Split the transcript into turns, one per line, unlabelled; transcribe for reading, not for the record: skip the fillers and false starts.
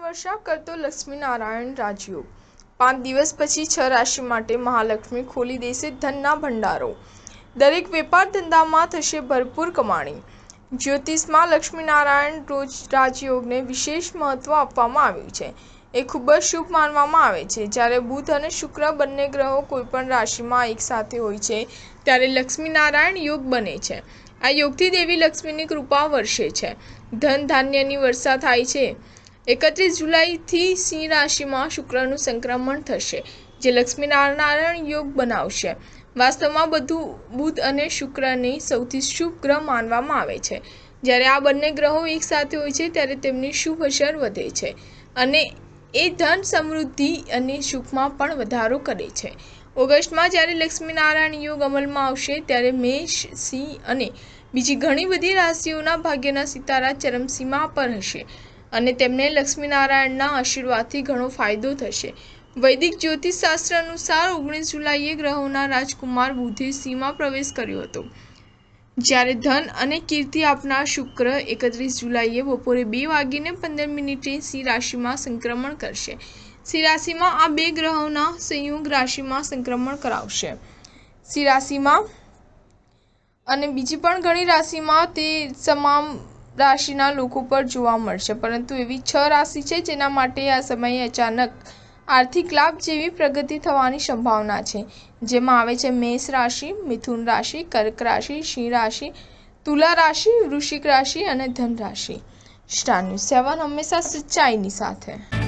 વર્ષા કરતો લક્ષ્મીનારાયણ રાજયોગ। 5 દિવસ પછી 6 રાશિ માટે મહાલક્ષ્મી ખોલી દેશે ધનના ભંડારો। દરેક વેપાર ધંધામાં થશે ભરપૂર કમાણી। જ્યોતિષમાં લક્ષ્મીનારાયણ રાજયોગને વિશેષ મહત્વ આપવામાં આવ્યું છે। એ ખૂબ જ શુભ માનવામાં આવે છે। જ્યારે બુધ અને શુક્ર બંને ગ્રહો કોઈપણ રાશિમાં એકસાથે હોય છે ત્યારે લક્ષ્મીનારાયણ યોગ બને છે। આ યોગથી દેવી લક્ષ્મીની કૃપા વરસે છે, ધન ધાન્યની વર્ષા થાય છે। 31 જુલાઈથી સિંહ રાશિમાં શુક્રનું સંક્રમણ થશે, જે લક્ષ્મીનારાયણ યોગ બનાવશે। વાસ્તવમાં બુધ અને શુક્રને સૌથી શુભ ગ્રહ માનવામાં આવે છે। જ્યારે આ બંને ગ્રહો એકસાથે હોય છે ત્યારે તેમની શુભ અસર વધે છે અને એ ધન, સમૃદ્ધિ અને સુખમાં પણ વધારો કરે છે। ઓગસ્ટમાં જ્યારે લક્ષ્મીનારાયણ યોગ અમલમાં આવશે ત્યારે મેષ, સિંહ અને બીજી ઘણી બધી રાશિઓના ભાગ્યના સિતારા ચરમસીમા પર હશે અને તેમને લક્ષ્મીનારાયણના આશીર્વાદથી ઘણો ફાયદો થશે। વૈદિક જ્યોતિષશાસ્ત્ર અનુસાર 19 જુલાઈએ ગ્રહોના રાજકુમાર બુધે સિંહમાં પ્રવેશ કર્યો હતો, જ્યારે ધન અને કીર્તિ આપનાર શુક્ર 31 જુલાઈએ બપોરે 2:15 સિંહ રાશિમાં સંક્રમણ કરશે। સિંહ રાશિમાં આ બે ગ્રહોના સંયોગ રાશિમાં સંક્રમણ કરાવશે। સિંહ રાશિમાં અને બીજી પણ ઘણી રાશિમાં તે તમામ રાશિના લોકો પર જોવા મળશે, પરંતુ એવી 6 રાશિ છે જેના માટે આ સમયે અચાનક આર્થિક લાભ જેવી પ્રગતિ થવાની સંભાવના છે, જેમાં આવે છે મેષ રાશિ, મિથુન રાશિ, કર્ક રાશિ, સિંહ રાશિ, તુલા રાશિ, વૃશ્ચિક રાશિ અને ધન રાશિ। સ્ટાર ન્યૂઝ 7 હંમેશા સચ્ચાઈની સાથે।